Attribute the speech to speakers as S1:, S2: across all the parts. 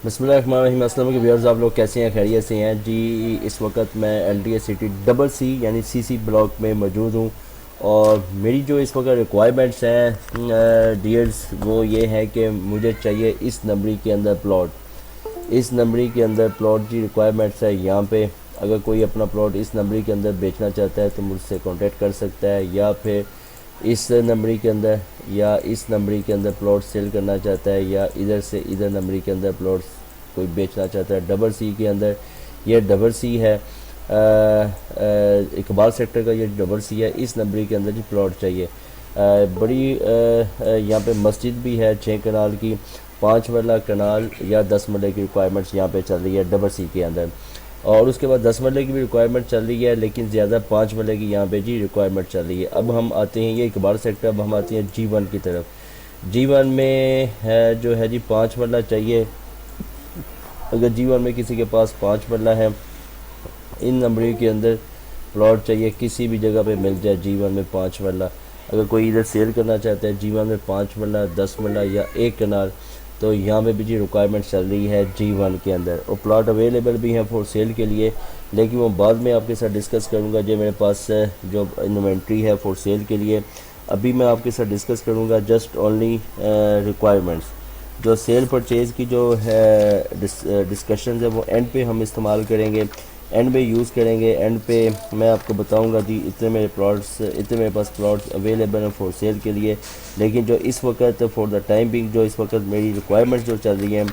S1: बिस्मिल्लाहिर्रहमानिर्रहीम। अस्सलाम वालेकुम व्यूअर्स, आप लोग कैसे हैं? खैरियत से हैं जी। इस वक्त मैं LDA सिटी डबल सी यानी CC ब्लॉक में मौजूद हूँ और मेरी जो इस वक्त रिक्वायरमेंट्स हैं डियर्स, वो ये है कि मुझे चाहिए इस नंबरी के अंदर प्लॉट। इस नंबरी के अंदर प्लॉट की रिक्वायरमेंट्स है। यहाँ पे अगर कोई अपना प्लॉट इस नंबरी के अंदर बेचना चाहता है तो मुझसे कांटेक्ट कर सकता है, या फिर इस नंबरी के अंदर या इस नंबरी के अंदर प्लॉट सेल करना चाहता है, या इधर से इधर नंबरी के अंदर प्लॉट कोई बेचना चाहता है। डबल सी के अंदर ये डबल सी है, इकबाल सेक्टर का ये डबल सी है। इस नंबरी के अंदर जी प्लॉट चाहिए। बड़ी यहाँ पे मस्जिद भी है 6 कनाल की, 5 मरला कनाल या 10 मरले की रिक्वायरमेंट्स यहाँ पे चल रही है डबल सी के अंदर। और उसके बाद 10 मरले की भी रिक्वायरमेंट चल रही है, लेकिन ज़्यादा 5 मरले की यहाँ पे जी रिक्वायरमेंट चल रही है। अब हम आते हैं ये इकबाल सेक्टर, अब हम आते हैं G1 की तरफ। G1 में है जो है जी 5 मरला चाहिए। अगर G1 में किसी के पास 5 मरला है, इन नंबरी के अंदर प्लॉट चाहिए, किसी भी जगह पे मिल जाए G1 में 5 मरला। अगर कोई इधर सेल करना चाहता है G1 में 5 मरला, 10 मरला या 1 कनाल, तो यहाँ पे भी जी रिक्वायरमेंट चल रही है G1 के अंदर। और प्लॉट अवेलेबल भी हैं फॉर सेल के लिए, लेकिन वो बाद में आपके साथ डिस्कस करूँगा। जो मेरे पास जो इन्वेंट्री है फॉर सेल के लिए, अभी मैं आपके साथ डिस्कस करूँगा जस्ट ओनली रिक्वायरमेंट्स। जो सेल परचेज़ की जो है डिस्कशन है वो एंड पे हम इस्तेमाल करेंगे, एंड पे यूज़ करेंगे। एंड पे मैं आपको बताऊंगा जी इतने मेरे पास प्लॉट्स अवेलेबल हैं फॉर सेल के लिए। लेकिन जो इस वक्त फॉर द टाइम बिंग जो इस वक्त मेरी रिक्वायरमेंट्स जो चल रही हैं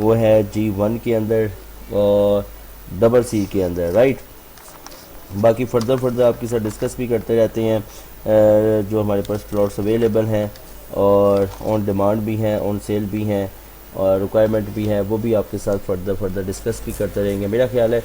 S1: वो है G1 के अंदर और डबल सी के अंदर, राइट। बाकी फर्दर आपके साथ डिस्कस भी करते रहते हैं। जो हमारे पास प्लॉट्स अवेलेबल हैं और ऑन डिमांड भी हैं, ऑन सेल भी हैं और रिक्वायरमेंट भी है, वो भी आपके साथ फर्दर डिस्कस भी करते रहेंगे। मेरा ख्याल है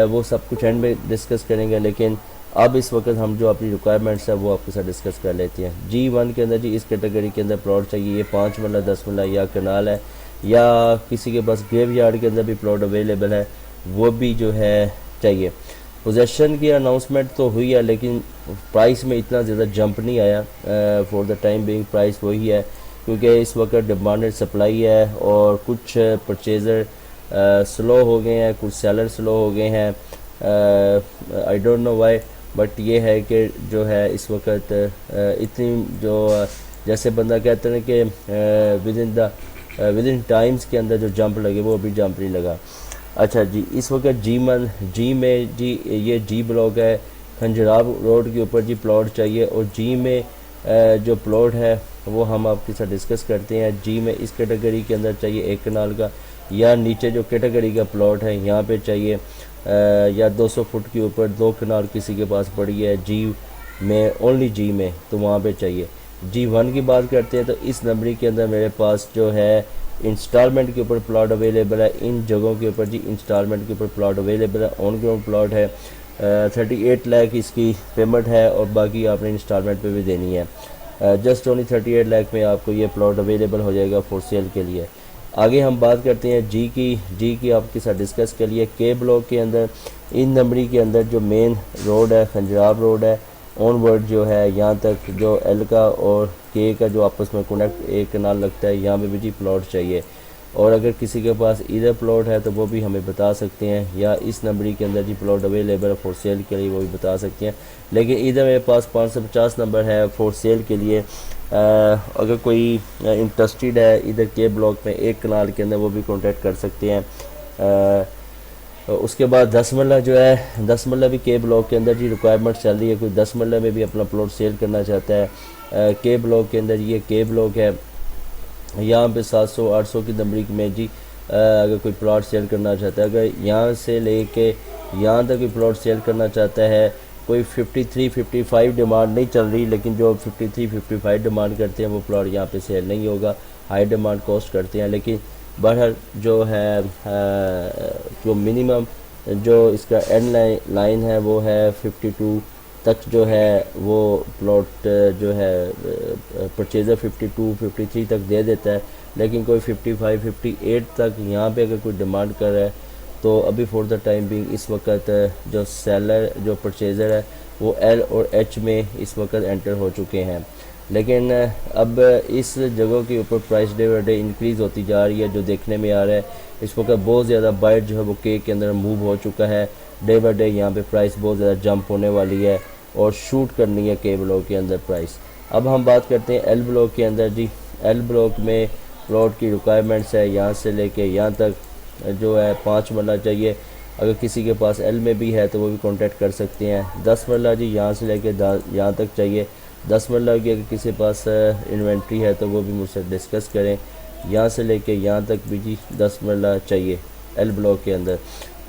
S1: वो सब कुछ एंड में डिस्कस करेंगे, लेकिन अब इस वक्त हम जो अपनी रिक्वायरमेंट्स है वो आपके साथ डिस्कस कर लेते हैं। G1 के अंदर जी इस कैटेगरी के अंदर प्लॉट चाहिए। ये 5 मरला, 10 मरला या कनाल है, या किसी के पास ग्रेव यार्ड के अंदर भी प्लॉट अवेलेबल है, वो भी जो है चाहिए। पोजेसन की अनाउंसमेंट तो हुई है, लेकिन प्राइस में इतना ज़्यादा जंप नहीं आया। For the time being price वही है, क्योंकि इस वक्त डिमांड एंड सप्लाई है और कुछ परचेज़र स्लो हो गए हैं, कुछ सेलर स्लो हो गए हैं। I don't know why, but ये है कि जो है इस वक्त इतनी जो जैसे बंदा कहते हैं कि विद इन टाइम्स के अंदर जो जंप लगे वो अभी जंप नहीं लगा। अच्छा जी, इस वक्त जी में जी ये G ब्लॉक है, खंजराब रोड के ऊपर जी प्लॉट चाहिए। और G में जो प्लॉट है वो हम आपके साथ डिस्कस करते हैं। G में इस कैटेगरी के अंदर चाहिए 1 कनाल का, या नीचे जो कैटेगरी का प्लॉट है यहाँ पे चाहिए या 200 फुट के ऊपर 2 कनाल किसी के पास पड़ी है G में, ओनली G में, तो वहाँ पे चाहिए। G1 की बात करते हैं तो इस नंबरी के अंदर मेरे पास जो है इंस्टॉलमेंट के ऊपर प्लॉट अवेलेबल है। इन जगहों के ऊपर जी इंस्टॉलमेंट के ऊपर प्लॉट अवेलेबल है। ऑन ग्राउंड प्लॉट है, 38 लाख इसकी पेमेंट है और बाकी आपने इंस्टॉलमेंट पे भी देनी है। जस्ट ओनली 38 लाख में आपको ये प्लॉट अवेलेबल हो जाएगा फॉर सेल के लिए। आगे हम बात करते हैं जी की आपके साथ डिस्कस के लिए। के ब्लॉक के अंदर इन नंबरी के अंदर जो मेन रोड है खंजराब रोड है, ऑनवर्ड जो है यहाँ तक जो एल का और के का जो आपस में कनेक्ट 1 कनाल लगता है, यहाँ पे भी जी प्लॉट चाहिए। और अगर किसी के पास इधर प्लॉट है तो वो भी हमें बता सकते हैं, या इस नंबरी के अंदर जी प्लॉट अवेलेबल है फॉर सेल के लिए, वो भी बता सकते हैं। लेकिन इधर मेरे पास 550 नंबर है फॉर सेल के लिए। अगर कोई इंटरेस्टेड है इधर के ब्लॉक में 1 कनाल के अंदर, वो भी कांटेक्ट कर सकते हैं। उसके बाद 10 मरला जो है, 10 मरला भी के ब्लॉक के अंदर जी रिक्वायरमेंट चल रही है। कोई 10 मरला में भी अपना प्लॉट सेल करना चाहता है के ब्लॉक के अंदर, ये के ब्लॉक है। यहाँ पे 700-800 की नंबरी में जी अगर कोई प्लॉट सेल करना चाहता है, अगर यहाँ से लेके यहाँ तक कोई प्लॉट सेल करना चाहता है, कोई 53-55 डिमांड नहीं चल रही, लेकिन जो 53-55 डिमांड करते हैं वो प्लॉट यहाँ पे सेल नहीं होगा, हाई डिमांड कॉस्ट करते हैं। लेकिन बहर जो है जो मिनिमम जो इसका एंड लाइन है वो है 52 तक जो है वो प्लॉट जो है परचेज़र 52-53 तक दे देता है। लेकिन कोई 55-58 तक यहाँ पे अगर कोई डिमांड कर रहा है तो अभी फॉर द टाइम बिंग इस वक्त जो सेलर जो परचेज़र है वो एल और एच में इस वक्त एंटर हो चुके हैं। लेकिन अब इस जगह के ऊपर price day by day increase होती जा रही है, जो देखने में आ रहा है इस वक्त बहुत ज़्यादा बाइट जो है वो के अंदर मूव हो चुका है। डे बाई डे यहाँ पे प्राइस बहुत ज़्यादा जंप होने वाली है और शूट करनी है के ब्लॉक के अंदर प्राइस। अब हम बात करते हैं एल ब्लॉक के अंदर जी। एल ब्लॉक में प्लॉट की रिक्वायरमेंट्स है यहाँ से लेके यहाँ तक जो है 5 मरला चाहिए। अगर किसी के पास एल में भी है तो वो भी कांटेक्ट कर सकते हैं। 10 मरला जी यहाँ से लेके यहाँ तक चाहिए। 10 मरला की अगर किसी के पास इन्वेंट्री है तो वो भी मुझसे डिस्कस करें। यहाँ से लेके यहाँ तक भी जी 10 मरला चाहिए एल ब्लॉक के अंदर,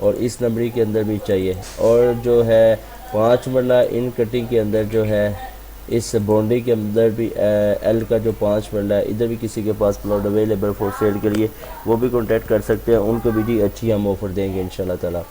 S1: और इस नंबरी के अंदर भी चाहिए। और जो है 5 मरला इन कटिंग के अंदर जो है इस बाउंड्री के अंदर भी एल का जो 5 मरला है, इधर भी किसी के पास प्लॉट अवेलेबल फॉर सेल के लिए वो भी कांटेक्ट कर सकते हैं। उनको भी जी अच्छी हम ऑफ़र देंगे इंशाल्लाह ताला।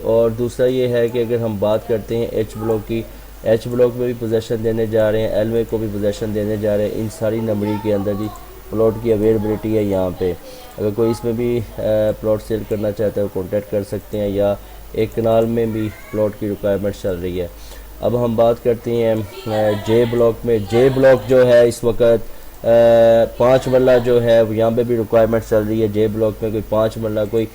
S1: और दूसरा ये है कि अगर हम बात करते हैं एच ब्लॉक की, एच ब्लॉक में भी पोजेसन देने जा रहे हैं, एल में को भी पोजेसन देने जा रहे हैं। इन सारी नंबरी के अंदर जी प्लॉट की अवेलेबिलिटी है यहाँ पे। अगर कोई इसमें भी प्लॉट सेल करना चाहता है वो कांटेक्ट कर सकते हैं, या एक कनाल में भी प्लॉट की रिक्वायरमेंट चल रही है। अब हम बात करते हैं जे ब्लॉक में। जे ब्लॉक जो है इस वक्त 5 मरला जो है यहाँ पे भी रिक्वायरमेंट चल रही है। जे ब्लॉक में कोई 5 मरला कोई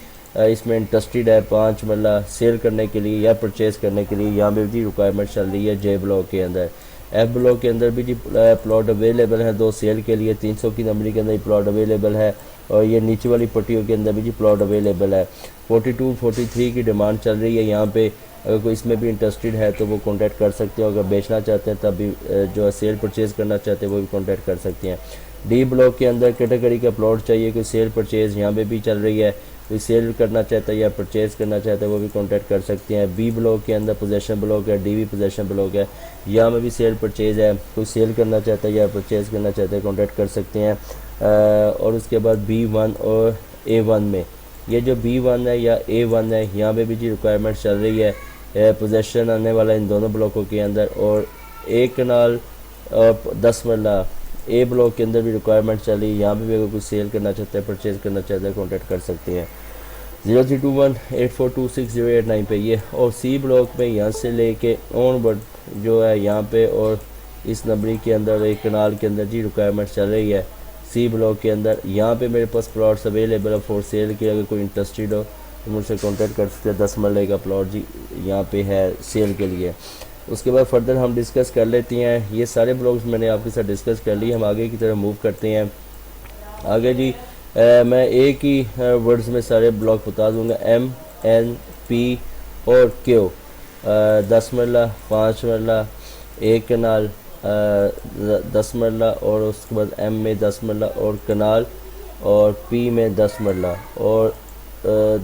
S1: इसमें इंटरेस्टेड है 5 मरला सेल करने के लिए या परचेज़ करने के लिए, यहाँ पे भी रिक्वायरमेंट चल रही है जे ब्लॉक के अंदर। एफ ब्लॉक के अंदर भी जी प्लॉट अवेलेबल है 2 सेल के लिए। 300 की नंबरी के अंदर प्लॉट अवेलेबल है, और ये नीचे वाली पट्टियों के अंदर भी जी प्लॉट अवेलेबल है। 42, 43 की डिमांड चल रही है यहाँ पे। अगर कोई इसमें भी इंटरेस्टेड है तो वो कांटेक्ट कर सकते हो। अगर बेचना चाहते हैं तब भी जो है सेल परचेज़ करना चाहते हैं वो भी कांटेक्ट कर सकते हैं। डी ब्लॉक के अंदर कैटेगरी का प्लॉट चाहिए, कोई सेल परचेज़ यहाँ पे भी चल रही है। कोई सेल करना चाहता है या परचेज़ करना चाहता है वो भी कांटेक्ट कर सकते हैं। बी ब्लॉक के अंदर पोजेशन ब्लॉक है, डी भी पोजेशन ब्लॉक है, यहाँ में भी सेल परचेज़ है। कोई सेल करना चाहता है या परचेज़ करना चाहता है कांटेक्ट कर सकते हैं। और उसके बाद B1 और A1 में, ये जो B1 है या A1 है यहाँ पे भी जी रिक्वायरमेंट चल रही है। पोजेशन आने वाला इन दोनों ब्लॉकों के अंदर, और एक कनाल 10 मरला ए ब्लॉक के अंदर भी रिक्वायरमेंट चल रही है। यहाँ पे भी अगर कुछ सेल करना चाहता है परचेज़ करना चाहता है कांटेक्ट कर सकते हैं 0321842608 पे ये। और सी ब्लॉक में यहाँ से लेके ऑन बट जो है यहाँ पे, और इस नंबरी के अंदर एक कनाल के अंदर जी रिक्वायरमेंट चल रही है सी ब्लॉक के अंदर। यहाँ पे मेरे पास प्लॉट्स अवेलेबल है फॉर सेल के। अगर कोई इंटरेस्टेड हो तो मुझसे कांटेक्ट कर सकते हैं। 10 मरले का प्लॉट जी यहाँ पे है सेल के लिए। उसके बाद फर्दर हम डिस्कस कर लेते हैं। ये सारे ब्लॉग्स मैंने आपके साथ डिस्कस कर लिए। हम आगे की तरफ मूव करते हैं। आगे जी मैं एक ही वर्ड्स में सारे ब्लॉक बता दूंगा। M, N, P और Q। 10 मरला, 5 मरला, एक कनाल 10 मरला, और उसके बाद M में 10 मरला और कनाल, और P में 10 मरला और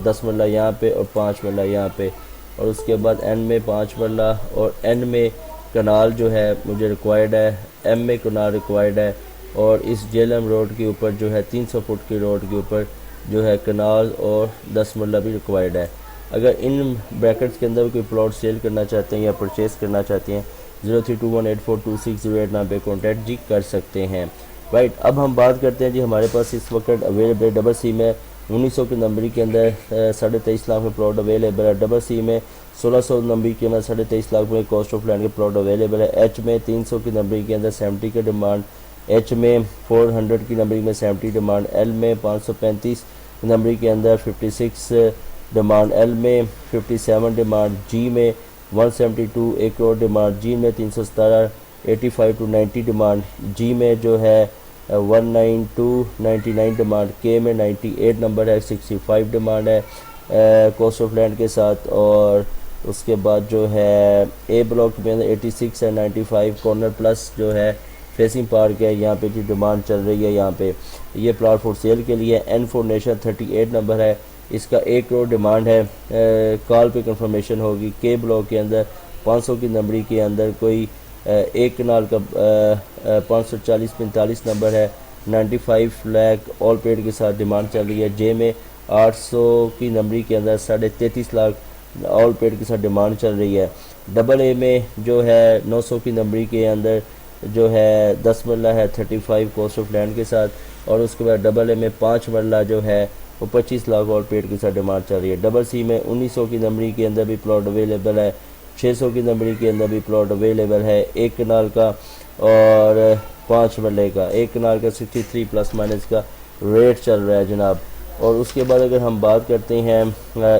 S1: 10 मरला यहाँ पे और 5 मरला यहाँ पे, और उसके बाद N में 5 मरला और N में कनाल जो है मुझे रिक्वायर्ड है। M में कनाल रिक्वायर्ड है, और इस जेलम रोड के ऊपर जो है 300 फुट की रोड के ऊपर जो है कनाल और 10 मरला भी रिक्वायर्ड है। अगर इन ब्रैकेट्स के अंदर कोई प्लॉट सेल करना चाहते हैं या परचेज़ करना चाहते हैं 0321842608 नाम पे कॉन्टैक्ट जी कर सकते हैं। राइट, अब हम बात करते हैं जी हमारे पास इस वक्त अवेलेबल डबल सी में 1900 की नंबरी के अंदर 23.5 लाख में प्लॉट अवेलेबल है। डबल सी में 1600 नंबरी के अंदर 23.5 लाख में कॉस्ट ऑफ लैंड के प्लॉट अवेलेबल है। एच में 300 की नंबरी के अंदर 70 की डिमांड, एच में 400 की नंबरी में 70 डिमांड, एल में 535 नंबरी के अंदर 56 डिमांड, एल में 57 डिमांड, जी में 172 1 करोड़ डिमांड, जी में 317 85 to 90 डिमांड, जी में जो है 19299 डिमांड, के में 98 नंबर है, 65 डिमांड है कॉस्ट ऑफ लैंड के साथ। और उसके बाद जो है ए ब्लॉक में 86 है 95 कॉर्नर प्लस जो है फेसिंग पार्क है, यहाँ पे जो डिमांड चल रही है यहाँ पे ये प्लॉट फॉर सेल के लिए। एन फॉर नेशन 38 नंबर है, इसका 1 करोड़ डिमांड है, कॉल पे कंफर्मेशन होगी। के ब्लॉक के अंदर 500 की नंबरी के अंदर कोई एक कनाल का 540-45 नंबर है, 95 लाख ऑल पेड के साथ डिमांड चल रही है। जे में 800 की नंबरी के अंदर 33.5 लाख ऑल पेड के साथ डिमांड चल रही है। डबल ए में जो है 900 की नंबरी के अंदर जो है 10 मरला है 35 कॉस्ट ऑफ लैंड के साथ, और उसके बाद डबल ए में 5 मरला जो है वो 25 लाख ऑल पेड के साथ डिमांड चल रही है। डबल सी में 1900 की नंबरी के अंदर भी प्लॉट अवेलेबल है, 600 की नंबरी के अंदर भी प्लॉट अवेलेबल है। एक कनाल का और 5 मरले का 1 कनाल का 63 प्लस माइनस का रेट चल रहा है जनाब। और उसके बाद अगर हम बात करते हैं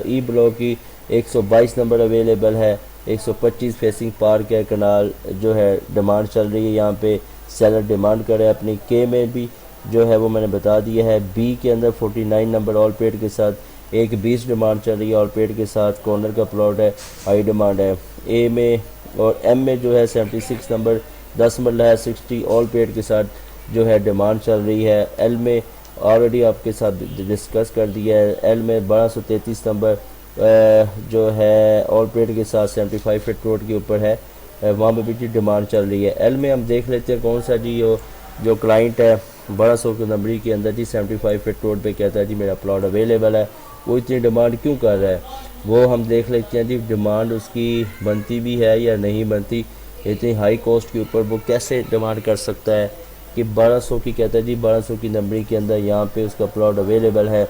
S1: ई ब्लॉक की, 122 नंबर अवेलेबल है, 125 फेसिंग पार्क है, कनाल जो है डिमांड चल रही है, यहाँ पे सेलर डिमांड करे अपनी। के में भी जो है वो मैंने बता दिया है। बी के अंदर 49 नंबर ऑल पेड के साथ 120 डिमांड चल रही है, ऑल पेड के साथ कॉर्नर का प्लॉट है, हाई डिमांड है। ए में और एम में जो है 76 नंबर 10 मरला है, 60 ऑल पेड के साथ जो है डिमांड चल रही है। एल में ऑलरेडी आपके साथ डिस्कस कर दिया है। एल में 1233 नंबर जो है ऑल पेड के साथ 75 फीट रोड के ऊपर है, वहाँ पे भी डिमांड चल रही है। एल में हम देख लेते हैं कौन सा जी जो क्लाइंट है 1200 के नंबरी के अंदर जी 75 फीट रोड पे कहता है जी मेरा प्लॉट अवेलेबल है, वो इतनी डिमांड क्यों कर रहा है वो हम देख लेते हैं जी। डिमांड उसकी बनती भी है या नहीं बनती, इतनी हाई कॉस्ट के ऊपर वो कैसे डिमांड कर सकता है कि 1200 की कहता है जी 1200 की नंबरी के अंदर यहाँ पे उसका प्लॉट अवेलेबल है।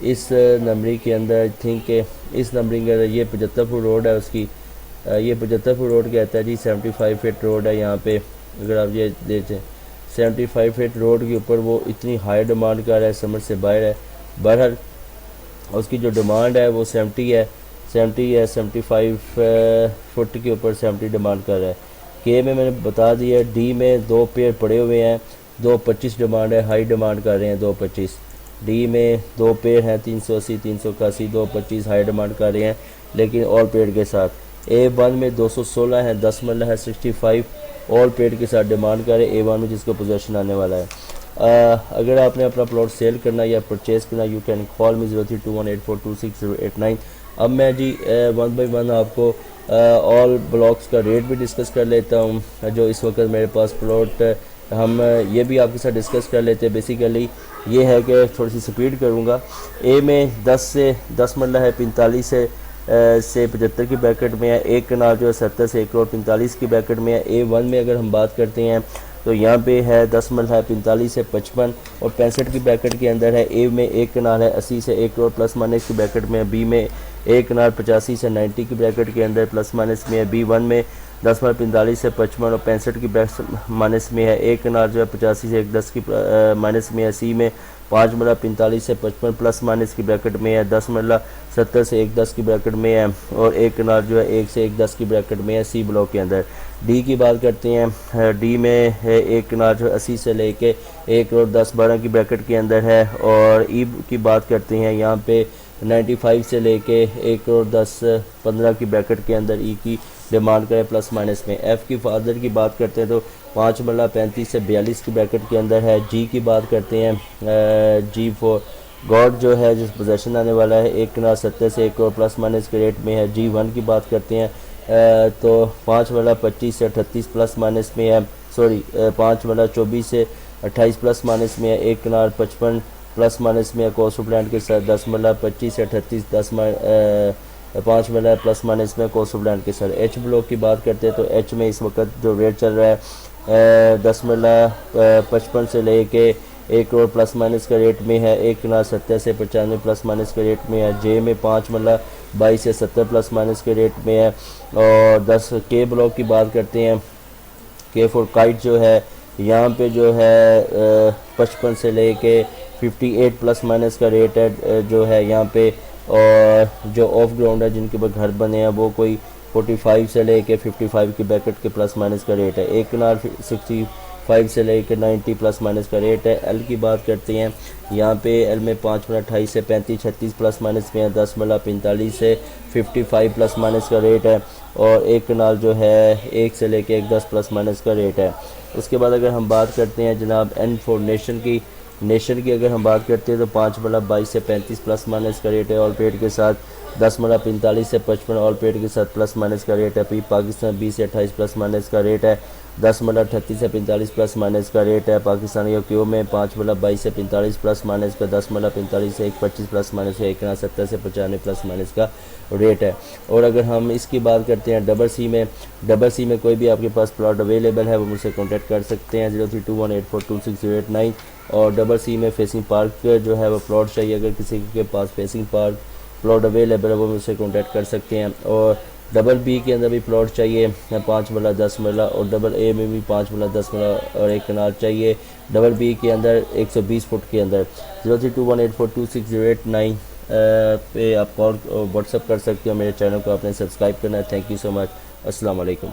S1: इस नंबरी के अंदर आई थिंक इस नंबरी के अंदर ये 75 फुट रोड है उसकी, ये 75 फुट रोड कहता है जी 75 फीट रोड है यहाँ पे। अगर आप ये देखें 75 फीट रोड के ऊपर वो इतनी हाई डिमांड कर रहा है, समझ से बाहर है। बहरहाल उसकी जो डिमांड है वो 70 है, 75 फुट के ऊपर 70 डिमांड कर रहा है। के में मैंने बता दिया। डी में 2 पेयर पड़े हुए हैं, 225 डिमांड है, हाई डिमांड कर रहे हैं 225। डी में 2 पेयर हैं 380 381, 225 हाई डिमांड कर रहे हैं लेकिन ऑल पेड के साथ। ए वन में 216 है, 10 मरला है, 65 ऑल पेड के साथ डिमांड कर रहे हैं। ए वन में जिसको पोजेशन आने वाला है। अगर आपने अपना प्लॉट सेल करना या परचेज करना, यू कैन कॉल मी 0321842689। अब मैं जी 1 बाय 1 आपको ऑल ब्लॉक्स का रेट भी डिस्कस कर लेता हूँ जो इस वक्त मेरे पास प्लॉट, हम ये भी आपके साथ डिस्कस कर लेते हैं। बेसिकली ये है कि थोड़ी सी स्पीड करूँगा। ए में 10 मरला है, 45 से 75 की ब्रैकेट में है। एक कनाल जो है 70 से 1 करोड़ 45 की ब्रैकेट में है। ए वन में अगर हम बात करते हैं तो यहाँ पे है 10 मरला है, 45 से 55 और 65 की ब्रैकेट के अंदर है। ए में एक कनाल है 80 से 1 करोड़ प्लस माइनस की ब्रैकेट में है। बी में एक कनाल 85 से 90 की ब्रैकेट के अंदर प्लस माइनस में है। बी वन में 10 मरला 45 से 55 और 65 की ब्रैकेट माइनस में है। एक कनाल जो है 85 से 110 की माइनस में है। सी में 5 मरला 45 से 55 प्लस माइनस की ब्रैकेट में है। 10 मरला 70 से 110 की ब्रैकेट में है और एक कनाल जो है 1 से 110 की ब्रैकेट में है सी ब्लॉक के अंदर। डी की बात करते हैं। डी में है एक कनाल जो 80 से लेके 1 करोड़ 10-12 की ब्रैकेट के अंदर है। और ई की बात करते हैं यहाँ पे 95 से लेके 1 करोड़ 10-15 की ब्रैकेट के अंदर ई की डिमांड करें प्लस माइनस में। एफ़ की फादर की बात करते हैं तो 5 मरला 35 से 42 की ब्रैकेट के अंदर है। जी की बात करते हैं जी फॉर गॉड जो है जिस पोजेशन आने वाला है एक कनाल 70 से 1 करोड़ प्लस माइनस के रेट में है। जी वन की बात करते हैं तो 5 मरला 25 से 38 प्लस माइनस में है। सॉरी 5 मरला 24 से 28 प्लस माइनस में है। एक कनाल 55 प्लस माइनस में है कोस्टल प्लांट के साथ। 10 मरला 25 से 38 5 मरला प्लस माइनस में कोस्टल प्लांट के साथ। एच ब्लॉक की बात करते हैं तो एच में इस वक्त जो रेट चल रहा है 10 मरला 55 से लेके 1 करोड़ प्लस माइनस का रेट में है। एक कनाल 70 से 95 प्लस माइनस के रेट में है। जे में 5 मरला 22 से 70 प्लस माइनस के रेट में है। और 10 के ब्लॉक की बात करते हैं। के फॉर काइट जो है यहाँ पे जो है 55 से लेके 58 प्लस माइनस का रेट है जो है यहाँ पे। और जो ऑफ ग्राउंड है जिनके ऊपर घर बने हैं वो कोई 45 से लेके 55 की ब्रैकेट के प्लस माइनस का रेट है। एक कनाल 65 से लेकर 90 प्लस माइनस का रेट है। एल की बात करते हैं यहाँ पे एल में 5 मरला 28 से 35-36 प्लस माइनस में है। 10 मरला 45 से 55 प्लस माइनस का रेट है। और एक कनाल जो है 1 से लेकर 10 प्लस माइनस का रेट है। उसके बाद अगर हम बात करते हैं जनाब एन फॉर नेशन की अगर हम बात करते हैं तो 5 मरला 22 से 35 प्लस माइनस का रेट है ऑल पेड के साथ। 10 मरला 45 से 55 ऑल पेड के साथ प्लस माइनस का रेट है। पी पाकिस्तान 20 से 28 प्लस माइनस का रेट है। 10 मरला 38 से 45 प्लस माइनस का रेट है। पाकिस्तानी और क्यू में 5 मरला 22 से 45 प्लस माइनस का। 10 मरला 45 से 125 प्लस माइनस का। एक कनाल 70 से 95 प्लस माइनस का रेट है। और अगर हम इसकी बात करते हैं डबल सी में कोई भी आपके पास प्लॉट अवेलेबल है वो मुझसे कॉन्टैक्ट कर सकते हैं 0321842689। और डबल सी में फेसिंग पार्क जो है वो प्लॉट चाहिए, अगर किसी के पास फेसिंग पार्क प्लॉट अवेलेबल है वो मुझसे कॉन्टैक्ट कर सकते हैं। और डबल बी के अंदर भी प्लॉट चाहिए 5 मरला 10 मरला, और डबल ए में भी 5 मरला 10 मरला और 1 कनाल चाहिए। डबल बी के अंदर 120 फुट के अंदर 0321842609 पे आप कॉल व्हाट्सअप कर सकते हो। मेरे चैनल को आपने सब्सक्राइब करना है। Thank you so much. अस्सलाम वालेकुम।